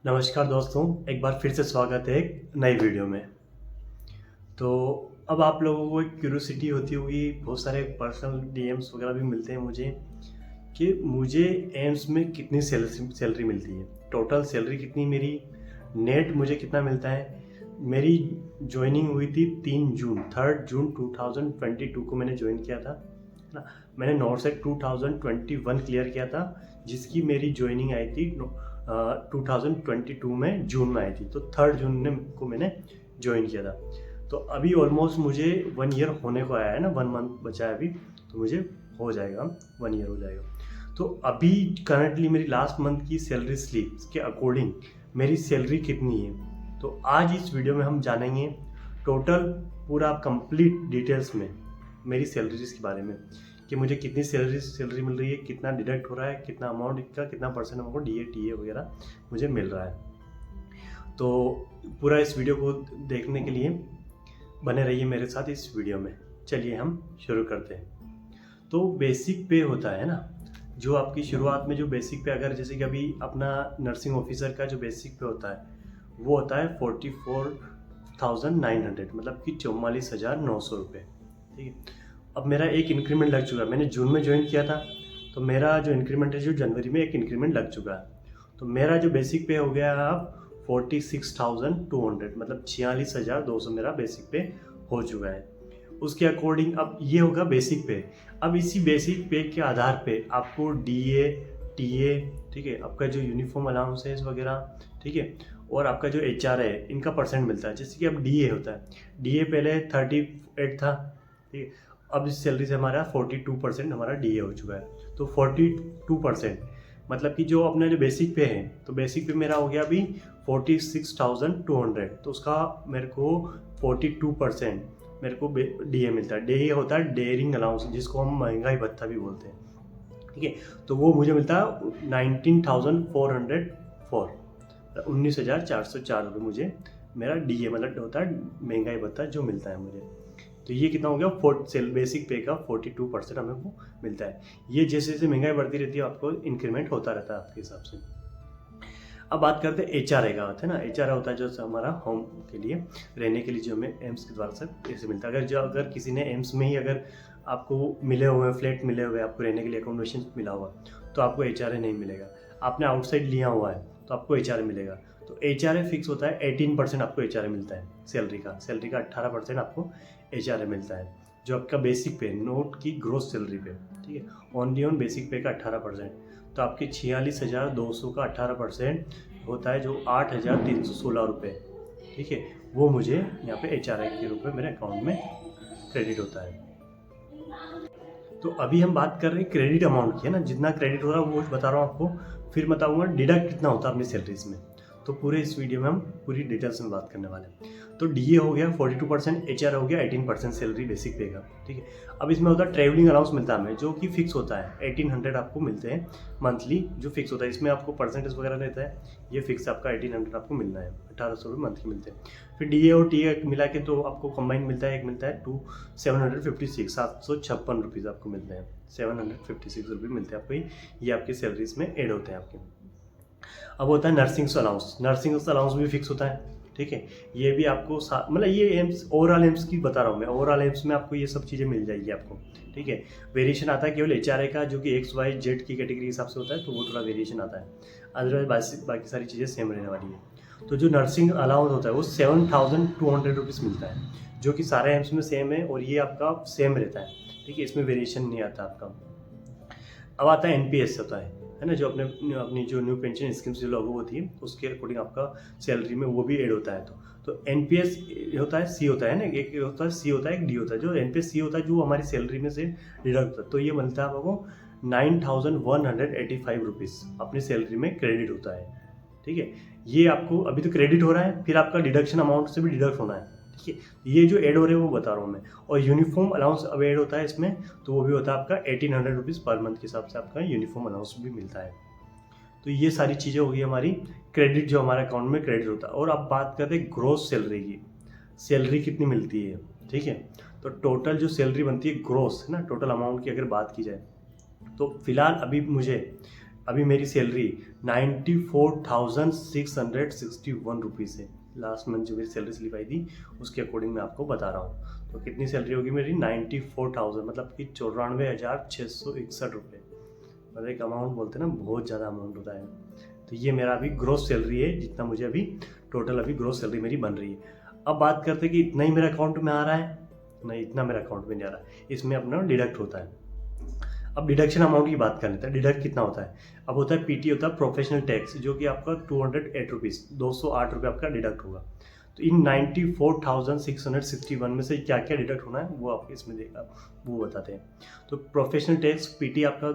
नमस्कार दोस्तों, एक बार फिर से स्वागत है एक नई वीडियो में। तो अब आप लोगों को एक क्यूरियोसिटी होती होगी, बहुत सारे पर्सनल डीएम्स वगैरह भी मिलते हैं मुझे कि मुझे एम्स में कितनी सैलरी मिलती है, टोटल सैलरी कितनी मेरी, नेट मुझे कितना मिलता है। मेरी ज्वाइनिंग हुई थी 3 जून 2022 को मैंने ज्वाइन किया था, है ना। मैंने नॉर्सेट 2021 क्लियर किया था, जिसकी मेरी ज्वाइनिंग आई थी 2022 में जून में आई थी। तो 3 जून को मैंने ज्वाइन किया था। तो अभी ऑलमोस्ट मुझे 1 ईयर होने को आया है ना, 1 मंथ बचा है अभी, तो मुझे हो जाएगा, 1 ईयर हो जाएगा। तो अभी करंटली मेरी लास्ट मंथ की सैलरी स्लिप के अकॉर्डिंग मेरी सैलरी कितनी है, तो आज इस वीडियो में हम जानेंगे टोटल पूरा कंप्लीट डिटेल्स में मेरी सैलरीज के बारे में कि मुझे कितनी सैलरी मिल रही है, कितना डिडक्ट हो रहा है, कितना अमाउंट का, कितना परसेंट अमाउंट डीए टीए वगैरह मुझे मिल रहा है। तो पूरा इस वीडियो को देखने के लिए बने रहिए मेरे साथ इस वीडियो में। चलिए हम शुरू करते हैं। तो बेसिक पे होता है ना, जो आपकी शुरुआत में जो बेसिक पे, अगर जैसे कि अभी अपना नर्सिंग ऑफिसर का जो बेसिक पे होता है वो होता है 44,900, मतलब कि 44,900 रुपये। ठीक है। अब मेरा एक इंक्रीमेंट लग चुका है, मैंने जून में ज्वाइन किया था, तो मेरा जो इंक्रीमेंट है जो जनवरी में एक इंक्रीमेंट लग चुका है। तो मेरा जो बेसिक पे हो गया है अब 46,200, मतलब 46,200 मेरा बेसिक पे हो चुका है। उसके अकॉर्डिंग अब ये होगा बेसिक पे। अब इसी बेसिक पे के आधार पे आपको डीए टीए, ठीक है, आपका जो यूनिफॉर्म अलाउंसेस वगैरह, ठीक है, और आपका जो एचआर है, इनका परसेंट मिलता है। जैसे कि अब डीए होता है, डीए पहले 38 था, ठीक है, अब इस सैलरी से हमारा 42% हमारा डीए हो चुका है। तो 42%, मतलब कि जो अपने जो बेसिक पे है, तो बेसिक पे मेरा हो गया अभी 46,200, तो उसका मेरे को 42% मेरे को डीए मिलता है। डीए होता है डेयरिंग अलाउंस, जिसको हम महंगाई भत्ता भी बोलते हैं, ठीक है। तो वो मुझे मिलता है 19,404, 19,404 रुपये मुझे मेरा डीए मतलब होता है महंगाई भत्ता जो मिलता है मुझे। तो ये कितना हो गया, बेसिक पे का 42% हमें को मिलता है। ये जैसे जैसे महंगाई बढ़ती रहती है आपको इंक्रीमेंट होता रहता है आपके हिसाब से। अब बात करते हैं एचआरए का, होता है ना। एचआरए होता है जो हमारा होम के लिए, रहने के लिए, जो हमें एम्स के द्वारा से पैसे मिलता है। अगर किसी ने एम्स में ही अगर आपको मिले हुए फ्लैट मिले हुए, आपको रहने के लिए अकोमोडेशन मिला हुआ, तो आपको एचआरए नहीं मिलेगा। आपने आउटसाइड लिया हुआ है तो आपको एचआरए मिलेगा। तो एचआरए फिक्स होता है, 18% आपको एचआरए मिलता है सैलरी का 18% आपको एचआरए मिलता है, जो आपका बेसिक पे, नोट की ग्रोस सैलरी पे, ठीक है, ओनली ऑन बेसिक पे का 18%। तो आपके 46,200 का 18% होता है, जो 8,316 रुपये, ठीक है, वो मुझे यहाँ पे एचआरए के रूप में मेरे अकाउंट में क्रेडिट होता है। तो अभी हम बात कर रहे हैं क्रेडिट अमाउंट की, है ना, जितना क्रेडिट हो रहा है वो बता रहा हूँ आपको, फिर बताऊँगा डिडक्ट कितना होता है अपनी सैलरीज में। तो पूरे इस वीडियो में हम पूरी डिटेल्स में बात करने वाले हैं। तो डीए हो गया 42%, एचआर हो गया 18% सैलरी बेसिक पे का, ठीक है। अब इसमें होता है ट्रैवलिंग अलाउंस मिलता है हमें, जो कि फिक्स होता है 1800 आपको मिलते हैं मंथली, जो फिक्स होता है। इसमें आपको परसेंटेज वगैरह रहता है, ये फिक्स आपका 1800 आपको मिलना है, 1,800 रुपये मंथली मिलते हैं। फिर डीए और टीए मिला के तो आपको कंबाइन मिलता है, एक मिलता है 756 रुपीज़ आपको मिलते हैं, 756 रुपये मिलते हैं आपको, ये आपकी सैलरीज में ऐड होते हैं आपके। अब होता है नर्सिंग अलाउंस भी फिक्स होता है, ठीक है। ये भी आपको मतलब ये एम्स, ओवरऑल एम्स की बता रहा हूँ मैं, ओवरऑल एम्स में आपको ये सब चीज़ें मिल जाएगी आपको, ठीक है। वेरिएशन आता है केवल एचआरए का, जो कि XYZ की कैटेगरी के हिसाब से होता है, तो वो थोड़ा वेरिएशन आता है। अदरवाइज बाकी सारी चीज़ें सेम रहने वाली है। तो जो नर्सिंग अलाउंस होता है वो 7,200 रुपीज़ मिलता है, जो कि सारे एम्स में सेम है, और ये आपका सेम रहता है, ठीक है, इसमें वेरिएशन नहीं आता आपका। अब आता है एनपीएस होता है ना, जो अपनी जो न्यू पेंशन स्कीम जो लागू होती है उसके अकॉर्डिंग आपका सैलरी में वो भी ऐड होता है। तो एनपीएस होता है, सी होता है ना, एक होता है सी होता है, एक डी होता है। जो एनपीएस सी होता है जो हमारी सैलरी में से डिडक्ट होता है, तो ये बनता है आपको 9,185 रुपीज़ अपनी सैलरी में क्रेडिट होता है, ठीक है। ये आपको अभी तो क्रेडिट हो रहा है, फिर आपका डिडक्शन अमाउंट से भी डिडक्ट होना है, ठीक है। ये जो ऐड हो रहे हैं वो बता रहा हूँ मैं। और यूनिफॉर्म अलाउंस अब ऐड होता है इसमें, तो वो भी होता है आपका 1,800 रुपीज़ पर मंथ के हिसाब से आपका यूनिफॉर्म अलाउंस भी मिलता है। तो ये सारी चीज़ें हो गई हमारी क्रेडिट, जो हमारे अकाउंट में क्रेडिट होता है। और अब बात करते हैं ग्रोस सैलरी की, सैलरी कितनी मिलती है, ठीक है। तो टोटल जो सैलरी बनती है ग्रोस, है ना, टोटल अमाउंट की अगर बात की जाए, तो फिलहाल अभी मुझे अभी मेरी सैलरी 94,661 रुपीज़ है। लास्ट मंथ जो मेरी सैलरी स्लिप आई थी उसके अकॉर्डिंग मैं आपको बता रहा हूँ। तो कितनी सैलरी होगी मेरी 94,000, मतलब कि 94,661 रुपये। मतलब एक अमाउंट बोलते हैं ना, बहुत ज़्यादा अमाउंट होता है। तो ये मेरा अभी ग्रोस सैलरी है, जितना मुझे अभी टोटल अभी ग्रोस सैलरी मेरी बन रही है। अब बात करते हैं कि इतना ही मेरे अकाउंट में आ रहा है, नहीं इतना मेरे अकाउंट में नहीं आ रहा है, इसमें अपना डिडक्ट होता है। अब डिडक्शन अमाउंट की बात कर लेते हैं, डिडक्ट कितना होता है। अब होता है पीटी, होता है प्रोफेशनल टैक्स, जो कि आपका 208 रुपीज़, 208 रुपये आपका डिडक्ट होगा। तो इन 94,661 में से क्या क्या डिडक्ट होना है वो आप इसमें देखा, वो बताते हैं। तो प्रोफेशनल टैक्स पीटी आपका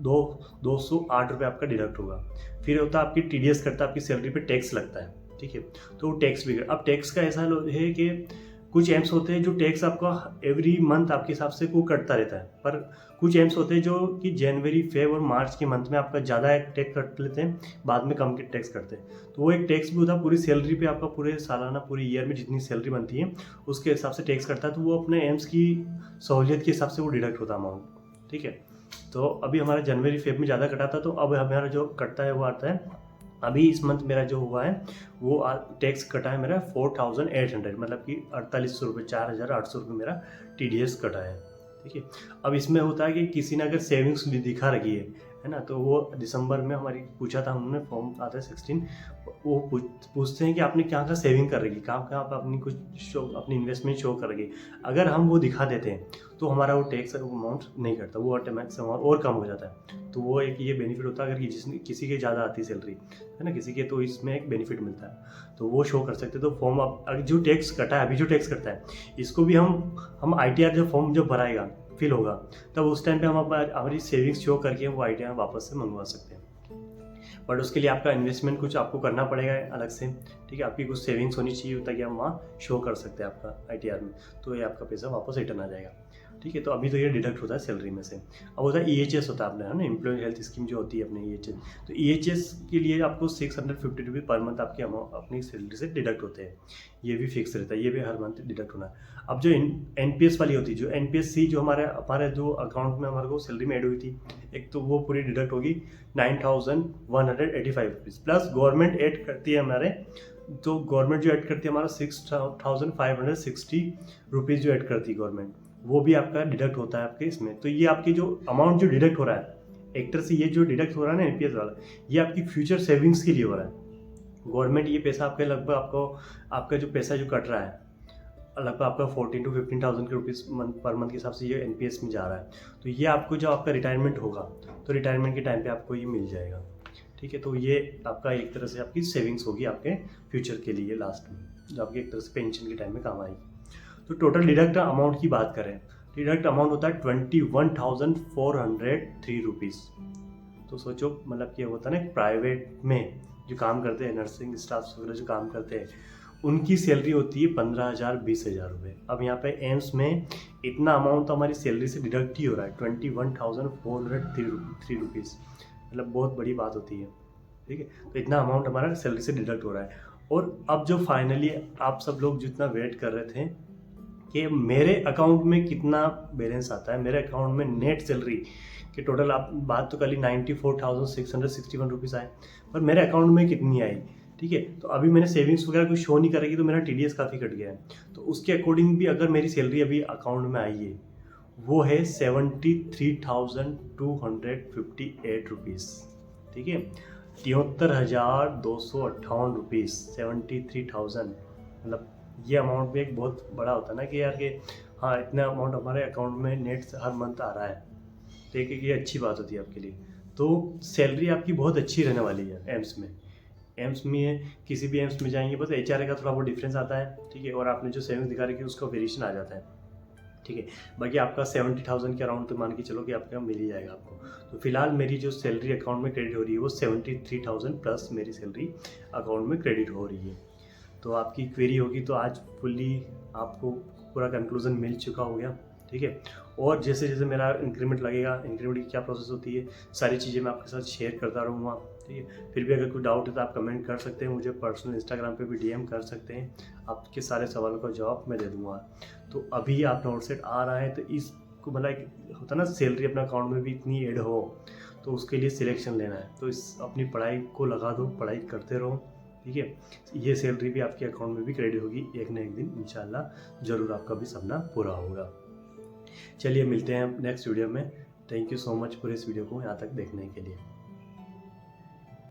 208 रुपये आपका डिडक्ट होगा। फिर होता है आपकी टीडीएस करता है, आपकी सैलरी पे टैक्स लगता है, ठीक है। तो टैक्स भी, अब टैक्स का ऐसा है कि कुछ एम्स होते हैं जो टैक्स आपका एवरी मंथ आपके हिसाब से को कटता रहता है, पर कुछ एम्स होते हैं जो कि जनवरी, फेब और मार्च के मंथ में आपका ज़्यादा टैक्स कट लेते हैं, बाद में कम टैक्स करते हैं। तो वो एक टैक्स भी होता है पूरी सैलरी पे, आपका पूरे सालाना पूरे ईयर में जितनी सैलरी बनती है उसके हिसाब से टैक्स करता है। तो वो अपने एम्स की सहूलियत के हिसाब से वो डिडक्ट होता है अमाउंट, ठीक है। तो अभी हमारा जनवरी फेब में ज़्यादा कटा था, तो अब हमारा जो कटता है वो आता है अभी इस मंथ मेरा जो हुआ है वो टैक्स कटा है मेरा 4,800, मतलब कि 4800 रुपये, 4,800 रुपये मेरा टीडीएस कटा है, ठीक है। अब इसमें होता है कि किसी ने अगर सेविंग्स भी दिखा रखी है ना, तो वो दिसंबर में हमारी पूछा था उन्होंने, फॉर्म आता है 16, वो पूछते हैं कि आपने क्या क्या सेविंग कर रखी, कहाँ कहाँ आप अपनी कुछ शो, अपनी इन्वेस्टमेंट शो कर रखी। अगर हम वो दिखा देते हैं तो हमारा वो टैक्स अमाउंट नहीं करता, वो ऑटोमेटिक अमाउंट और कम हो जाता है। तो वो एक ये बेनिफिट होता है, अगर किसी के ज़्यादा आती सैलरी है ना किसी के, तो इसमें एक बेनिफिट मिलता है, तो वो शो कर सकते हैं। तो फॉर्म अब जो टैक्स कटा है, अभी जो टैक्स कटता है इसको भी हम ITR जो फॉर्म जब भराएगा, फिल होगा, तब उस टाइम पे हम हमारी सेविंग्स शो करके वो ITR वापस से मंगवा सकते हैं। बट उसके लिए आपका इन्वेस्टमेंट कुछ आपको करना पड़ेगा अलग से, ठीक है। आपकी कुछ सेविंग्स होनी चाहिए ताकि हम वहाँ शो कर सकते हैं आपका ITR में, तो ये आपका पैसा वापस रिटर्न आ जाएगा, ठीक है। तो अभी तो ये डिडक्ट होता है सैलरी में से। अब होता है EHS होता है अपने, है ना, एम्प्लॉय हेल्थ स्कीम जो होती है अपने EHS। तो EHS के लिए आपको 650 रुपये पर मंथ आपके अपनी सैलरी से डिडक्ट होते हैं, ये भी फिक्स रहता है, ये भी हर मंथ डिडक्ट होना है। अब जो NPS वाली होती है, जो NPS-C जो हमारे जो अकाउंट में हमारे को सैलरी में ऐड हुई थी, एक तो वो पूरी डिडक्ट होगी 9,185 रुपीज़, प्लस गवर्नमेंट ऐड करती है हमारे, तो गवर्नमेंट जो ऐड करती है हमारा 6,560 रुपीज़ जो ऐड करती है गवर्नमेंट, वो भी आपका डिडक्ट होता है आपके इसमें। तो ये आपकी जो अमाउंट जो डिडक्ट हो रहा है एक्टर से, ये जो डिडक्ट हो रहा है ना NPS वाला, ये आपकी फ्यूचर सेविंग्स के लिए हो रहा है। गवर्नमेंट ये पैसा आपके लगभग आपका जो पैसा जो कट रहा है लगभग आपका 14,000 to 15,000 के रुपीज़ पर मंथ के हिसाब से ये NPS में जा रहा है। तो ये आपको जब आपका रिटायरमेंट होगा तो रिटायरमेंट के टाइम पे आपको ये मिल जाएगा, ठीक है। तो ये आपका एक तरह से आपकी सेविंग्स होगी आपके फ्यूचर के लिए लास्ट में, जो आपकी एक तरह से पेंशन के टाइम में काम आएगी। तो टोटल डिडक्ट अमाउंट की बात करें, डिडक्ट अमाउंट होता है 21,403 रुपीज़। तो सोचो, मतलब कि होता है ना प्राइवेट में जो काम करते हैं, नर्सिंग स्टाफ वगैरह जो काम करते हैं, उनकी सैलरी होती है 15,000 20,000 रुपये। अब यहाँ पे एम्स में इतना अमाउंट तो हमारी सैलरी से डिडक्ट ही हो रहा है, 21,403 रुपीज़, मतलब बहुत बड़ी बात होती है, ठीक है। तो इतना अमाउंट हमारा सैलरी से डिडक्ट हो रहा है। और अब जो फाइनली आप सब लोग जितना वेट कर रहे थे कि मेरे अकाउंट में कितना बैलेंस आता है, मेरे अकाउंट में नेट सैलरी कि टोटल आप बात तो कर ली 94,661 रुपीज़ आए, पर मेरे अकाउंट में कितनी आई, ठीक है। तो अभी मैंने सेविंग्स वगैरह कुछ शो नहीं करेगी, तो मेरा TDS काफ़ी कट गया है। तो उसके अकॉर्डिंग भी अगर मेरी सैलरी अभी अकाउंट में आई है वो है 73,258 रुपीज़, ठीक है। 73,258 रुपीज़, 73,000, मतलब ये अमाउंट भी एक बहुत बड़ा होता है ना कि यार कि हाँ इतना अमाउंट हमारे अकाउंट में नेट हर मंथ आ रहा है, तो एक ये अच्छी बात होती है आपके लिए। तो सैलरी आपकी बहुत अच्छी रहने वाली है एम्स में। किसी भी एम्स में जाएंगे बस HRA का थोड़ा बहुत डिफरेंस आता है, ठीक है, और आपने जो सेविंग्स दिखा रखी है उसका वेरिएशन आ जाता है, ठीक है। बाकी आपका 70,000 के अराउंड तो मान के चलो कि आपका मिल ही जाएगा आपको। तो फिलहाल मेरी जो सैलरी अकाउंट में क्रेडिट हो रही है वो 73,000 प्लस मेरी सैलरी अकाउंट में क्रेडिट हो रही है। तो आपकी क्वेरी होगी तो आज फुल्ली आपको पूरा कंक्लूजन मिल चुका हो गया, ठीक है। और जैसे जैसे मेरा इंक्रीमेंट लगेगा, इंक्रीमेंट की क्या प्रोसेस होती है, सारी चीज़ें मैं आपके साथ शेयर करता रहूँगा, ठीक है। फिर भी अगर कोई डाउट है तो आप कमेंट कर सकते हैं, मुझे पर्सनल इंस्टाग्राम पे भी DM कर सकते हैं, आपके सारे सवालों का जवाब मैं दे दूँगा। तो अभी आप नोट सेट आ रहा है तो इसको मतलब होता ना सैलरी अपना अकाउंट में भी इतनी ऐड हो, तो उसके लिए सिलेक्शन लेना है, तो इस अपनी पढ़ाई को लगा दो, पढ़ाई करते रहो, ठीक है। ये सैलरी भी आपके अकाउंट में भी क्रेडिट होगी एक ना एक दिन, इंशाल्लाह ज़रूर आपका भी सपना पूरा होगा। चलिए मिलते हैं नेक्स्ट वीडियो में। थैंक यू सो मच पूरे इस वीडियो को यहाँ तक देखने के लिए।